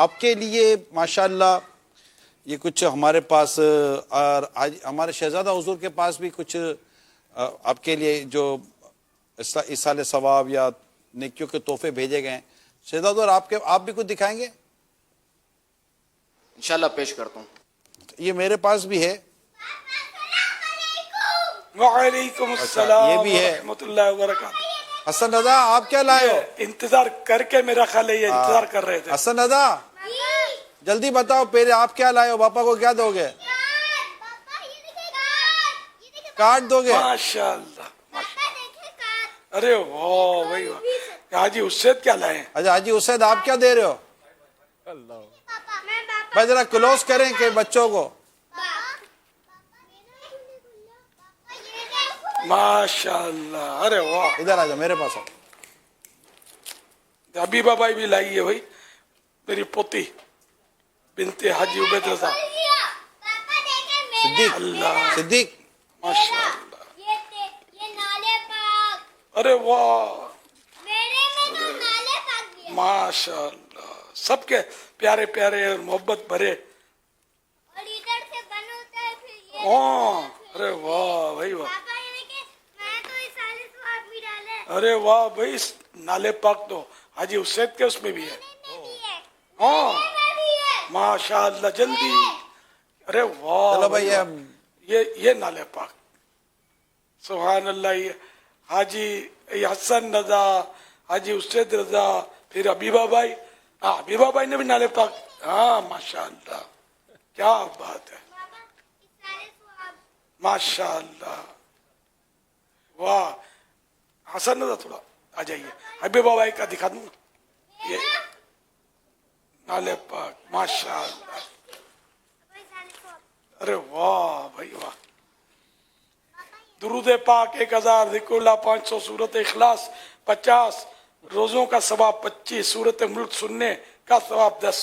آپ کے لیے ماشاءاللہ یہ کچھ ہمارے پاس اور ہمارے شہزادہ حضور کے پاس بھی کچھ آپ کے لیے جو ایصال ثواب یا نیکیوں کے تحفے بھیجے گئے ہیں. شہزادہ حضور آپ بھی کچھ دکھائیں گے؟ انشاءاللہ پیش کرتا ہوں. یہ میرے پاس بھی ہے. وعلیکم یہ السلام بھی ہے. ورحمۃ اللہ وبرکاتہ. حسن رضا آپ کیا لائے ہو؟ انتظار کر کے میرا خیال ہے یہ انتظار کر رہے تھے. حسن رضا جلدی بتاؤ پہلے آپ کیا لائے ہو؟ پاپا کو کیا دو گے؟ کارڈ دو گے؟ ماشاءاللہ. ارے واہ بھائی واہ. حاجی اسید کیا لائے ہیں؟ اچھا حاجی اسید آپ کیا دے رہے ہو؟ بھائی ذرا کلوز کریں کہ بچوں کو. ماشاءاللہ. ارے واہ. ادھر آ جاؤ میرے پاس آؤ. حبیبہ بھائی بھی لائی ہے بھائی میری پوتی بنت حاجی عبید رضا. صدیق اللہ صدیق ماشاءاللہ. ارے واہ ماشاءاللہ. سب کے پیارے پیارے اور محبت بھرے. ہاں. ارے واہ بھائی واہ. ارے واہ بھائی. نالے پاک تو حاجی اسید کے اس میں بھی ہے. ہاں ماشاءاللہ. جلدی. ارے واہ. چلو بھائی یہ نالے پاک. سبحان اللہ. یہ حاجی حسن رضا حاجی اسید رضا پھر حبیبہ بھائی. ہاں حبیبہ بھائی نے بھی نالے پاک. ہاں ماشاءاللہ. کیا بات ہے. ماشاءاللہ. واہ. حسن رضا تھوڑا آ جائیے. حبیبہ بھائی کا دکھا دوں نا یہ نالے پاک. ماشاءاللہ. ارے واہ بھائی واہ. درود پاک 1000 ذکر اللہ 500 سورت اخلاص 50 روزوں کا ثواب 25 سورت ملک سننے کا ثواب 10.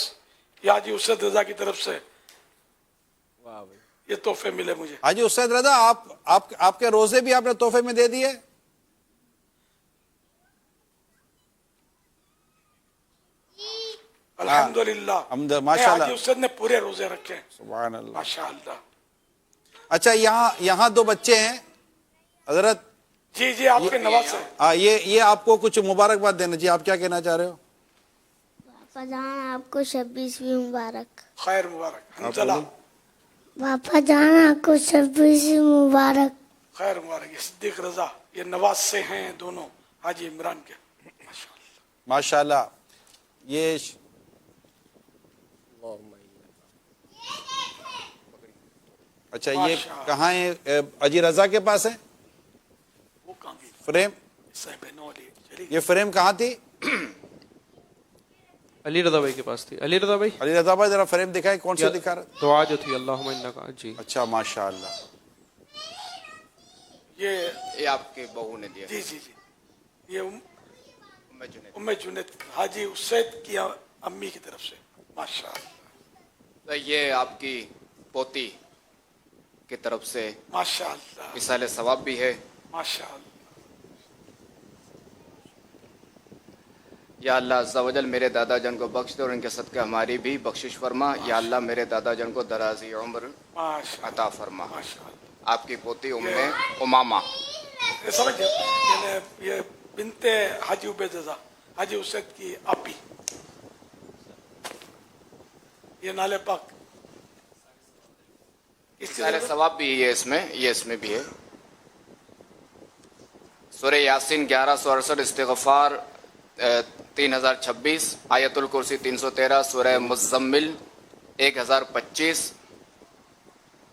یہ حاجی اسید رضا کی طرف سے یہ تحفے ملے مجھے. حاجی اسید رضا آپ کے روزے بھی آپ نے تحفے میں دے دیے؟ الحمدللہ. ماشاءاللہ. حاجی اسید نے پورے روزے رکھے ہیں. سبحان اللہ. ماشاءاللہ. اچھا یہاں دو بچے ہیں حضرت. جی جی آپ کے نواز ہیں. یہ آپ کو کچھ مبارکباد دینا. جی آپ کیا کہنا چاہ رہے ہو؟ پاپا جان آپ کو 26ویں مبارک. خیر مبارک. حنزلہ. پاپا جان آپ کو 26ویں مبارک. خیر مبارک. صدیق رضا یہ نواز سے ہیں دونوں حاجی عمران کے. ماشاءاللہ. یہ اچھا یہ کہاں ہے؟ حاجی رضا کے پاس ہے وہ کہاں گئی فریم. صاحب نولی چلی. یہ فریم کہاں تھی؟ علی رضا بھائی کے پاس تھی. علی رضا بھائی علی رضا بھائی ذرا فریم دکھائیں کون سے دکھا رہا؟ دعا جو تھی اللہم انکا. جی اچھا ماشاءاللہ. یہ آپ کی بہو نے دیا. جی جی جی یہ ام جنید حاجی اسید کی امی کی طرف سے. ماشاءاللہ. یہ آپ کی پوتی کی طرف سے ماشاءاللہ. ایصال ثواب بھی ہے. ماشاءاللہ. یا اللہ عز و جل میرے دادا جان کو بخش دے اور ان کے صدقے ہماری بھی بخشش فرما. یا اللہ میرے دادا جان کو درازی عمر عطا فرما. آپ کی پوتی ام امامہ. سمجھ یہ بنت حاجی عبید رضا حاجی اسید کی آپی. یہ نالے پاک. سارے ثواب بھی ہے یہ اس میں بھی ہے. سورہ یاسین 1168 استغفار 3026 آیت الکرسی 313 سورہ مزمل 1025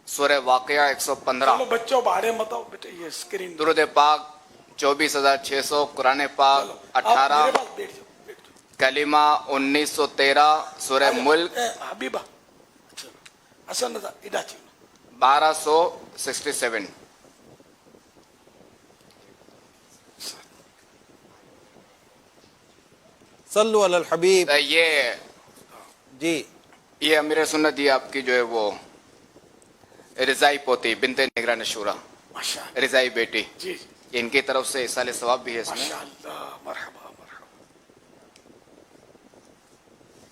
سورہ واقعہ 115. چلو بچوں باہر مت آؤ بیٹے. یہ اسکرین درود پاک 24600 قرآن پاک 18 میرے پاس بیٹھ جاؤ. کلمہ 1913 سورہ ملک حبیبہ. حسن رضا اڈا چیو 1267. صلو علی الحبیب. یہ جی امیر سنت یہ آپ کی جو ہے وہ رضائی پوتی بنت نگران شورا ماشاءاللہ. رضائی بیٹی جی ان کی طرف سے ایصال ثواب بھی ہے اس میں. ماشاءاللہ. مرحبا مرحبا.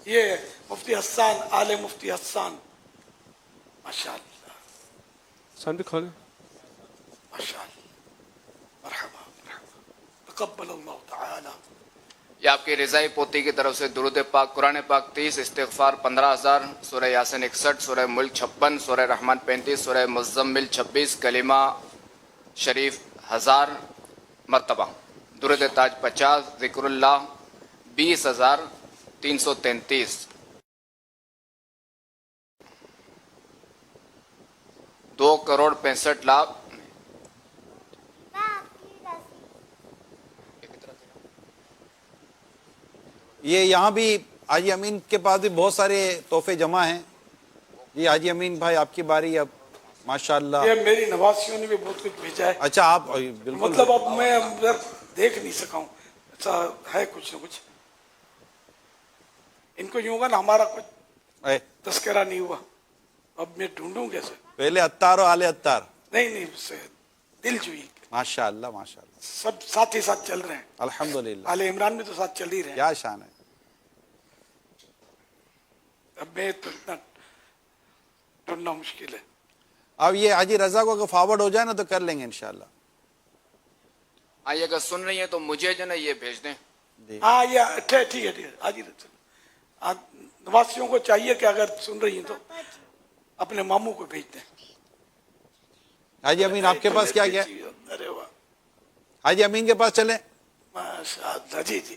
یہ مفتی حسان آل مفتی حسان ماشاءاللہ سان بھی کھولے. ماشاءاللہ مرحبا مرحبا تقبل اللہ تعالی. یہ آپ کی رضائی پوتی کی طرف سے درود پاک قرآن پاک 30 استغفار 15,000 سورہ یاسین 61 سورہ ملک 56 سورہ رحمان 35 سورہ مزمل 26 کلمہ شریف 1000 مرتبہ درود تاج 50 ذکر اللہ 20,333 2,65,00,000 یہ یہاں بھی حاجی امین کے پاس بھی بہت سارے تحفے جمع ہیں. یہ حاجی امین بھائی آپ کی باری اب ماشاءاللہ. یہ میری نواسیوں نے بھی بہت کچھ بھیجا ہے. اچھا آپ بالکل مطلب اب میں ادھر دیکھ نہیں سکا ہوں, ایسا ہے کچھ نہ کچھ. ان کو یوں گا نا ہمارا کچھ تذکرہ نہیں ہوا, اب میں ڈھونڈوں کیسے. پہلے اتار و آل اتار. نہیں اس سے دل جوئی ماشاءاللہ ماشاءاللہ سب ساتھ ہی ساتھ چل رہے ہیں. الحمدللہ. آل عمران میں تو ساتھ چل ہی رہے ہیں. کیا شان ہے. اب میں تو اتنا ڈھونڈنا مشکل ہے. اب یہ حاجی رضا کو اگر فارورڈ ہو جائے نا تو کر لیں گے انشاءاللہ. آئیے اگر سن رہی ہیں تو مجھے جو نا یہ بھیج دیں. ہاں یہ ٹھیک ہے حاجی نواسیوں کو چاہیے کہ اگر سن رہی ہیں تو اپنے ماموں کو بھیج دیں. حاجی امین آپ کے پاس کیا گیا؟ ارے واہ حاجی امین کے پاس چلیں. ماشاءاللہ. جی جی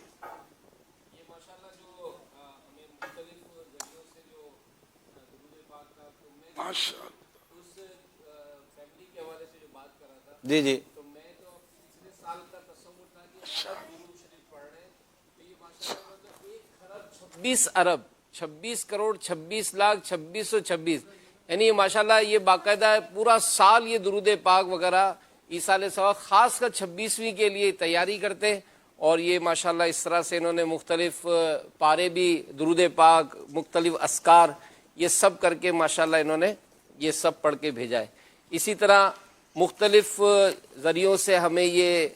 ماشاءاللہ. جی جی 26 ارب 26 کروڑ 26 لاکھ 2626 یعنی یہ ماشاءاللہ یہ باقاعدہ پورا سال یہ درود پاک وغیرہ ایصال ثواب خاص کر 26ویں کے لیے تیاری کرتے ہیں. اور یہ ماشاءاللہ اس طرح سے انہوں نے مختلف پارے بھی درود پاک مختلف اذکار یہ سب کر کے ماشاءاللہ انہوں نے یہ سب پڑھ کے بھیجا ہے. اسی طرح مختلف ذریعوں سے ہمیں یہ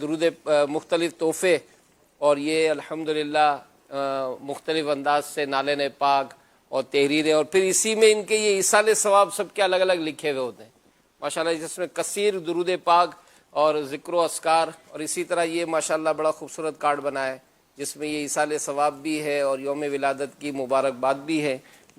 درود مختلف تحفے اور یہ الحمدللہ مختلف انداز سے نالین پاک اور تحریریں اور پھر اسی میں ان کے یہ ایصال ثواب سب کے الگ الگ لکھے ہوئے ہوتے ہیں ماشاءاللہ, جس میں کثیر درود پاک اور ذکر و اذکار. اور اسی طرح یہ ماشاءاللہ بڑا خوبصورت کارڈ بنا ہے جس میں یہ ایصال ثواب بھی ہے اور یوم ولادت کی مبارکباد بھی ہے,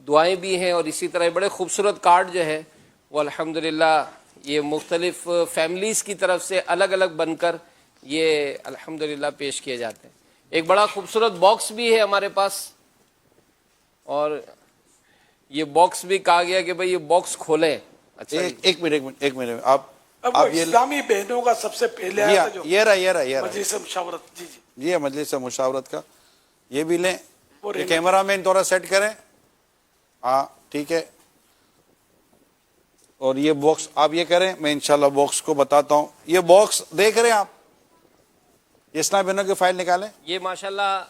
دعائیں بھی ہیں. اور اسی طرح بڑے خوبصورت کارڈ جو ہے وہ الحمدللہ یہ مختلف فیملیز کی طرف سے الگ الگ بن کر یہ الحمدللہ پیش کیے جاتے ہیں. ایک بڑا خوبصورت باکس بھی ہے ہمارے پاس اور یہ باکس بھی کہا گیا کہ بھئی یہ باکس کھولیں. اچھا ایک منٹ آپ اب وہ اسلامی بہنوں کا سب سے پہلے آیا تھا جو یہ رہا مجلس مشاورت. جی جی یہ مجلس مشاورت کا یہ بھی لیں. یہ کیمرہ مین تھوڑا سیٹ کریں. ہاں ٹھیک ہے. اور یہ باکس آپ یہ کریں, میں انشاءاللہ باکس کو بتاتا ہوں. یہ باکس دیکھ رہے ہیں آپ, یہ اسلامی بہنوں کی فائل نکالیں. یہ ماشاءاللہ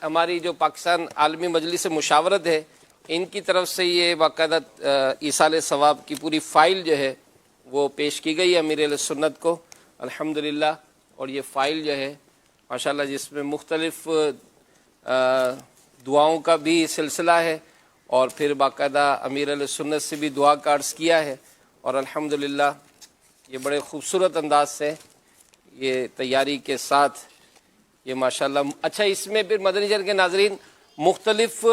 ہماری جو پاکستان عالمی مجلس مشاورت ہے ان کی طرف سے یہ باقاعدہ ایصال ثواب کی پوری فائل جو ہے وہ پیش کی گئی امیر علیہ سنت کو الحمدللہ. اور یہ فائل جو ہے ماشاءاللہ جس میں مختلف دعاؤں کا بھی سلسلہ ہے اور پھر باقاعدہ امیر علیہ سنت سے بھی دعا کا عرض کیا ہے. اور الحمدللہ یہ بڑے خوبصورت انداز سے یہ تیاری کے ساتھ یہ ماشاءاللہ. اچھا اس میں پھر مدنی چینل کے ناظرین مختلف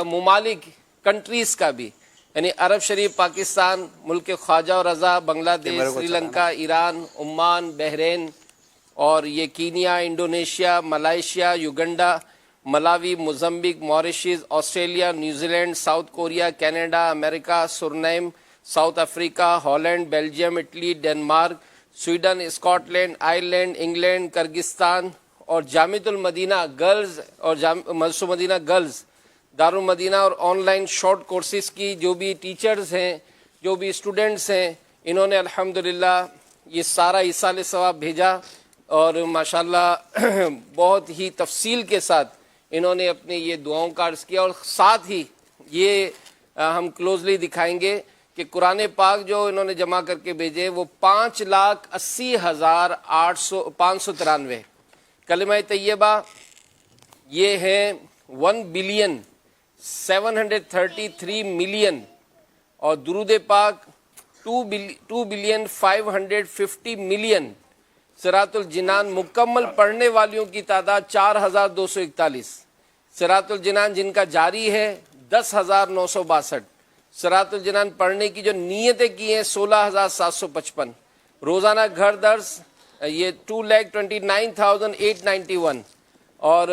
ممالک کنٹریز کا بھی یعنی عرب شریف, پاکستان, ملک خواجہ و رضا, Bangladesh, Sri Lanka, Iran, Oman, Bahrain اور یہ Kenya, Indonesia, Malaysia, Uganda, Malawi, Mozambique, Mauritius, Australia, New Zealand, South Korea, Canada, امریکہ, Suriname, South Africa, Holland, Belgium, Italy, Denmark, Sweden, Scotland, Ireland, England, Kyrgyzstan اور جامعۃ المدینہ گرلز اور مدرسہ مدینہ girls, Darul Madinah اور on line short courses کی جو بھی teachers ہیں جو بھی اسٹوڈنٹس ہیں انہوں نے الحمدللہ یہ سارا ایصال ثواب بھیجا. اور ماشاءاللہ بہت ہی تفصیل کے ساتھ انہوں نے اپنے یہ دعاؤں کا عرض کیا. اور ساتھ ہی یہ ہم کلوزلی دکھائیں گے کہ قرآن پاک جو انہوں نے جمع کر کے بھیجے وہ 5,80,593 کلمہ طیبہ یہ ہے 1 بلین 733 मिलियन और दुरूद पाक 2,550 मिलियन सिरातुल जिनान मुकम्मल पढ़ने वालियों की तादाद 4,241, सिरातुल जिनान जिनका जारी है 10,962, सिरातुल जिनान पढ़ने की जो नीयतें की हैं 16,755, रोज़ाना घर दर्स ये 2,29,891 और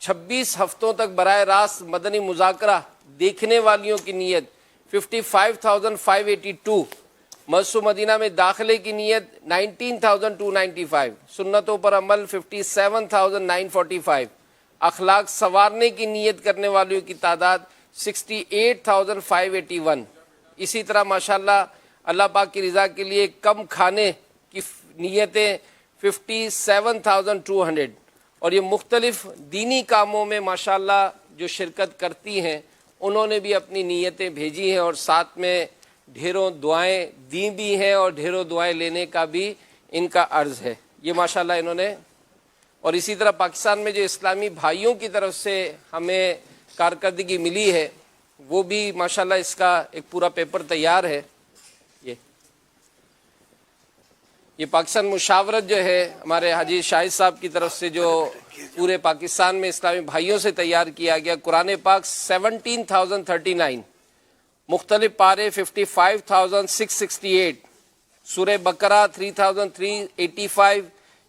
26 हफ्तों तक बराह रास्त मदनी मुज़ाकरा देखने वालियों की नीयत 55,582, मस्जिद मदीना में दाखिले की नीयत 19,295, सुन्नतों पर अमल 57,945, अखलाक संवारने की नीयत करने वालों की तादाद 68,581। इसी तरह माशाल्लाह अल्लाह पाक की रज़ा के लिए कम खाने की नीयतें 57,200 और ये मुख्तलिफ दीनी कामों में माशाल्लाह जो शिरकत करती हैं उन्होंने भी अपनी नीयतें भेजी हैं और साथ में ढेरों दुआएं दी भी हैं और ढेरों दुआएं लेने का भी इनका अर्ज़ है। ये माशाल्लाह इन्होंने, और इसी तरह पाकिस्तान में जो इस्लामी भाइयों की तरफ से हमें कारकर्दगी मिली है वो भी माशाल्लाह इसका एक पूरा पेपर तैयार है। ये पाकिस्तान मुशावरत जो है हमारे हाजी शाहिद साहब की तरफ से जो पूरे पाकिस्तान में इस्लामी भाइयों से तैयार किया गया, कुरान पाक 17,039, मुख्तलिफ पारे 55,668, सूरह बकरा 3,385,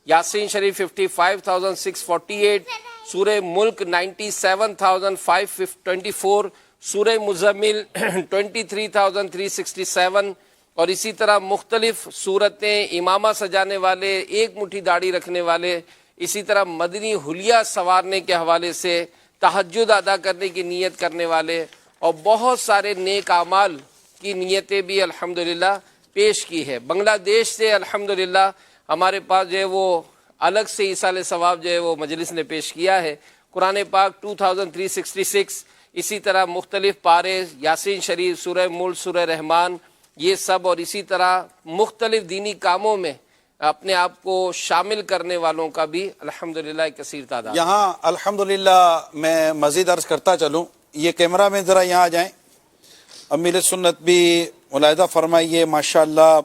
यासीन शरीफ 55,648, सूरह मुल्क 97,524, सूरह मुज़म्मिल 23,367 और इसी तरह मुख्तलिफ सूरतें, इमामा सजाने वाले, एक मुट्ठी दाढ़ी रखने वाले, इसी तरह मदनी हुलिया सवारने के हवाले से, तहज्जुद अदा करने की नीयत करने वाले और बहुत सारे नेक आमाल की नीयतें भी अल्हम्दुलिल्लाह पेश की है। बांग्लादेश से अल्हम्दुलिल्लाह हमारे पास जो है वो अलग से ईसाल सवाब जो है वो मजलिस ने पेश किया है। कुरान पाक 2366, इसी तरह मुख्तलिफ पारे, यासीन शरीफ, सूरह मुल्क, सूरह रहमान, ये सब और इसी तरह मुख्तलिफ दीनी कामों में अपने आप को शामिल करने वालों का भी अल्हम्दुलिल्लाह कसीर तादाद। यहाँ अल्हम्दुलिल्लाह मैं मज़ीद अर्ज़ करता चलूँ, ये कैमरा में ज़रा यहाँ आ जाएँ, अमीर सुन्नत भी मुलाहिज़ा फरमाइए। माशाअल्लाह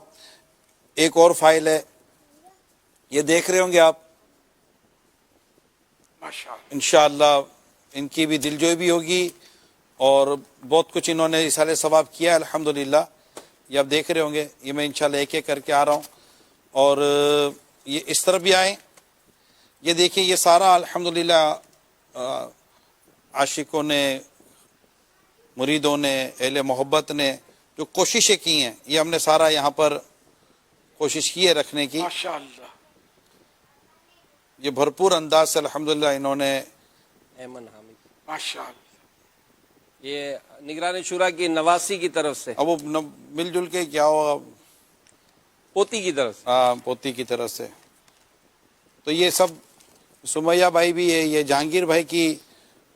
एक और फाइल है, ये देख रहे होंगे आप, माशाअल्लाह इंशाअल्लाह इनकी भी दिलजोई भी होगी और बहुत कुछ इन्होंने इसाले सवाब किया अल्हम्दुलिल्लाह। ये आप देख रहे होंगे, ये मैं इंशाल्लाह एक एक करके आ रहा हूँ और ये इस तरफ भी आए। ये देखिए, ये सारा अल्हम्दुलिल्लाह आशिकों ने, मुरीदों ने, अहले मोहब्बत ने जो कोशिशें की हैं, ये हमने सारा यहाँ पर कोशिश की है रखने की। माशाअल्लाह ये भरपूर अंदाज से अल्हम्दुलिल्लाह इन्होंने, एमन हामिद, माशाअल्लाह ये निगरान शुरा की नवासी की तरफ से, अब वो मिलजुल के क्या होगा, पोती की तरफ से, पोती की तरफ से। तो ये सब सुमैया भाई भी है, ये जहांगीर भाई की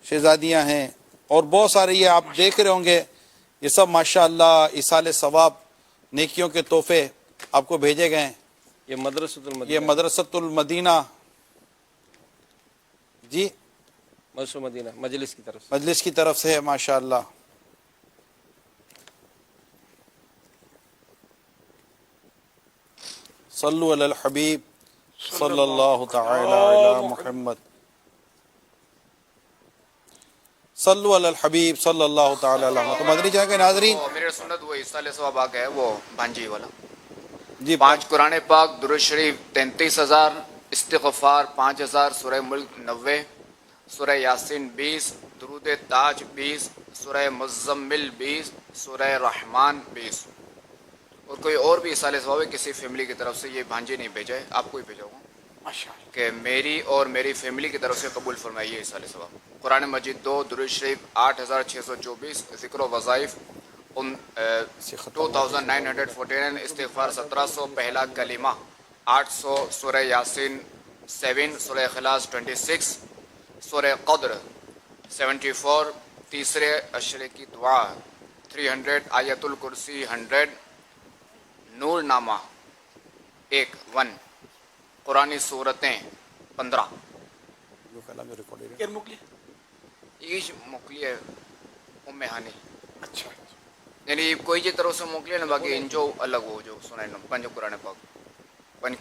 शहजादियाँ हैं और बहुत सारे ये आप देख रहे होंगे, ये सब माशाअल्लाह इसाले सवाब नेकियों के तोहफे आपको भेजे गए हैं। ये मदरसतुल ये मदरसतुल मदीना जी, मदरसतुल मदीना मजलिस की तरफ से, मजलिस की तरफ से है माशाअल्लाह। सल्लु अलल हबीब सल्लल्लाहु तआला अला मुहम्मद, सल्लु अलल हबीब सल्लल्लाहु तआला अला मुहम्मद। तो मदनी जगह के नाज़रीन, मेरे सुन्नत वो इसाले सवाब आ गया, वो भांजी वाला जी 5 कुरान पाक, दुरूद शरीफ 33,000, इस्तिग़फ़ार 5,000, सूरह मुल्क 90, सूरह यासीन 20, दुरूद ताज 20, सूरह मुज़म्मिल 20, सूरह रहमान 20। और कोई और भी इसाले सवाब है किसी फैमिली की तरफ से, ये भांजी नहीं भेजा है, आपको ही भेजा होगा माशाअल्लाह कि मेरी और मेरी फैमिली की तरफ से कबूल फरमाइए इसाले सवाब। कुरान मजीद 2, दुरूद शरीफ 8,624, ज़िक्र व वज़ाइफ 2,949, इस्तिग़फ़ार 1,700, पहला कलीमा 800, सूरह यासीन 7, सूरह इख़लास 26, सूरह क़द्र 74, तीसरे अशरे की दुआ 300, आयतुल कुर्सी 100, नूर नामा 1, कुरानी सूरतें 15। केर मोकली ईश मोकली है ઉમ્મે હાની अच्छा यानी कोई जी तरफ से मोकले ना बाकी इन जो अलग हो जो सुनाए ना पंज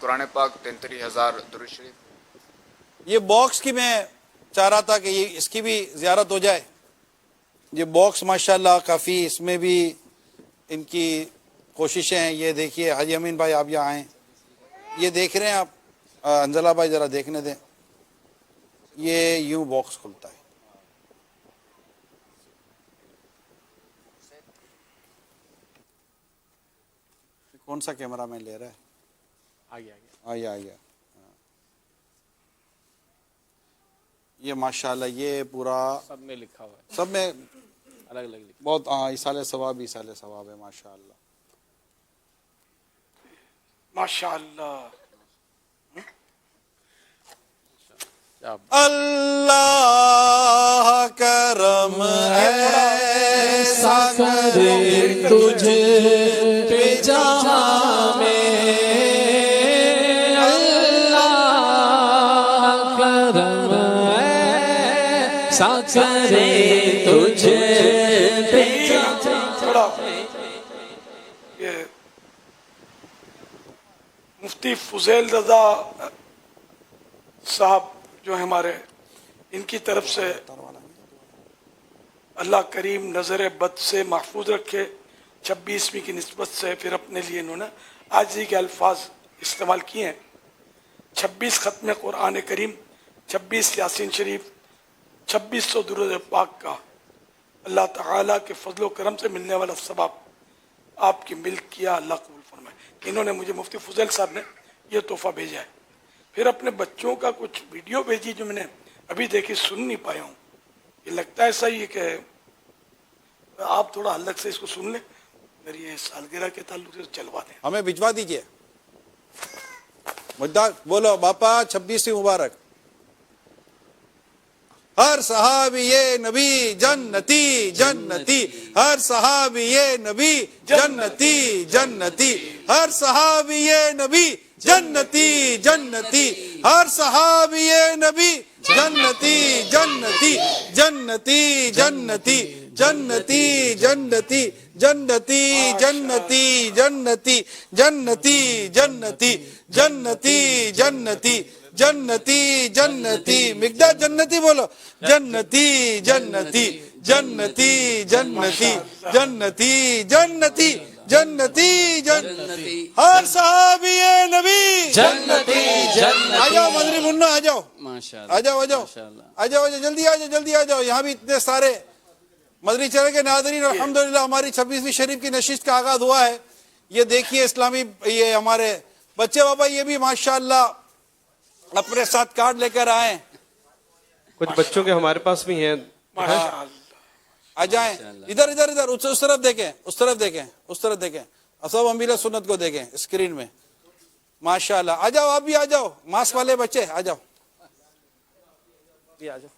कुरान पाक 33,000 दुरूद शरीफ ये बॉक्स की मैं चाह रहा था कि ये इसकी भी ज़ियारत हो जाए। ये बॉक्स माशाल्लाह काफ़ी, इसमें भी इनकी कोशिशें हैं। ये देखिए हाजी अमीन भाई आप यहाँ आएँ, ये देख रहे हैं आप, अंजला भाई ज़रा देखने दें, ये यूं बॉक्स खुलता है। कौन सा कैमरा मैन ले रहा है? आ गया आ गया। ये माशाल्लाह ये पूरा सब में लिखा हुआ है, सब में अलग अलग लिखा बहुत इसाले सवाब है माशाल्लाह। माशाअल्लाह। है। अल्लाह करम ऐसा करे तुझे पे जहां में अल्लाह करम ऐसा करे तुझे पे थोड़ा ये मुफ्ती फुजैल रजा साहब जो है हमारे, इनकी तरफ से अल्लाह करीम नज़र बद से महफूज रखे। 26वीं की निस्बत से फिर अपने लिए इन्होंने आजी के अल्फाज इस्तेमाल किए हैं। 26 ख़त्म कुरान करीम, 26 यासीन शरीफ, 2600 दुरूद पाक का अल्लाह ताला के फजलो करम से मिलने वाला सवाब आपकी मिल्क किया, अल्लाह कबूल फरमाए। इन्होंने मुझे मुफ्ती फुजैल साहब ने ये तोहफा भेजा है। फिर अपने बच्चों का कुछ वीडियो भेजी जो मैंने अभी देखी, सुन नहीं पाया हूँ। ये लगता है सही है कि आप थोड़ा अलग से इसको सुन लें, मेरी ये सालगिरह के ताल्लुक से चलवा दें। हमें भिजवा दीजिए। मुद्दा बोलो बापा 26वीं मुबारक। हर सहाबी ये नबी जन्नती जन्नती, हर सहाबी ये नबी जन्नती जन्नती, हर सहाबी ये नबी जन्नती जन्नती, हर सहाबी ये नबी जन्नती जन्नती जन्नती जन्नती जन्नती जन्नती जन्नती जन्नती जन्नती जन्नती जन्नती जन्नती जन्नती जन्नती जन्नती, मिकदार जन्नती बोलो, जन्नती जन्नती जन्नती जन्नती जन्नती जन्नती जन्नती जन्नती, हर सहाबी ये नबी जन्नती जन्नती। आ जाओ मदरी मुन्ना, आ जाओ माशाअल्लाह आ जाओ आ जाओ आ जाओ, जल्दी आ जाओ जल्दी आ जाओ। यहाँ भी इतने सारे मदरी चले के नादरीन, अल्हम्दुलिल्लाह हमारी 26वीं शरीफ की नशिस्त का आगाज हुआ है। ये देखिए इस्लामी, ये हमारे बच्चे बाबा ये भी माशाअल्लाह अपने साथ कार्ड लेकर आए। कुछ बच्चों के हमारे पास भी हैं। माशाअल्लाह। आ जाएं, इधर इधर इधर, उस तरफ देखें, उस तरफ देखें, उस तरफ देखें, सब अमीला सुन्नत को देखें स्क्रीन में। माशाअल्लाह, आ जाओ आप भी आ जाओ, मास्क वाले बच्चे आ जाओ।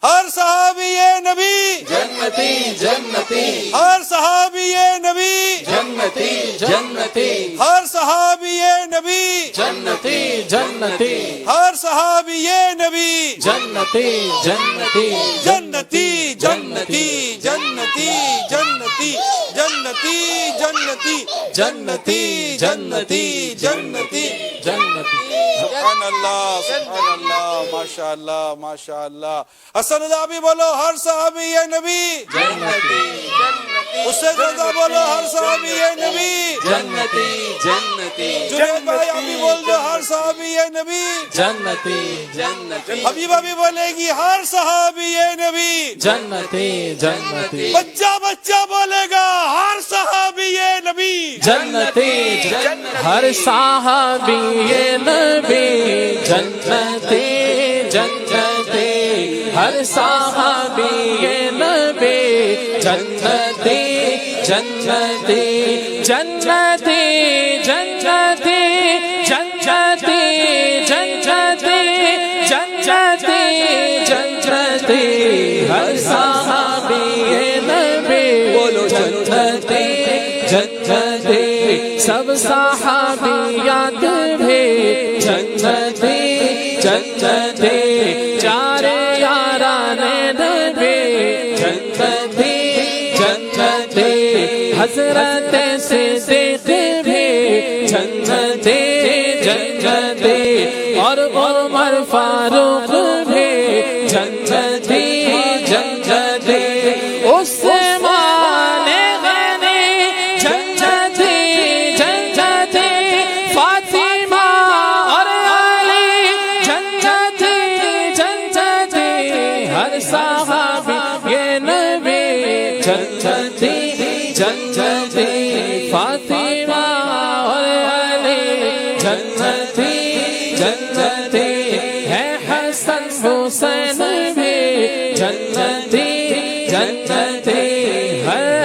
हर सहाबी ये नबी जन्नती जन्नती, हर सहाबी ये नबी जन्नती जन्नती, हर सहाबी ये नबी जन्नती जन्नती, हर सहाबी ये नबी जन्नती जन्नती, जन्नती जन्नती जन्नती जन्नती जन्नती जन्नती जन्नती जन्नती जन्नती जन्नती। सुभान अल्लाह माशाअल्लाह माशाअल्लाह। हसन भी बोलो, हर सहाबी ये नबी जन्नती उससे ज्यादा बोलो, हर सहाबी ये नबी जन्नती जन्नती, जुनेद भाई आप भी बोल दो, हर सहाबी ये नबी। जन्नती जन्नती, हबीबा भी बोलेगी, हर सहाबी ये नबी। जन्नती जन्नती, बच्चा बच्चा बोलेगा, हर सहाबी ये नबी। जन्नती हर साहबी ये नबी, जन्नती जन्नती, हर साहबी ये नबी, जन्नती जन्नती जन्नती जन्नती जन्नती जन्नती जन्नती जन्नती, हर साहबी ये नबी, बोलो जन्नती जन्नती, सब साहबियात भी जन्नती जन्नती, चारे याराने नबी जन्नती जन्नती। जन्नती हजरत सिद्दीक भी जन्नती जन्नती और उमर फारूक भी जन्नती जन्नती उस्मान गनी जन्नती जन्नती फातिमा और अली जन्नती जन्नती हर सहाबी ये नबी जन्नती जन्नती फातिमा और अली जन्नती जन्नती है हसन हुसैन भी जन्नती जन्नती हर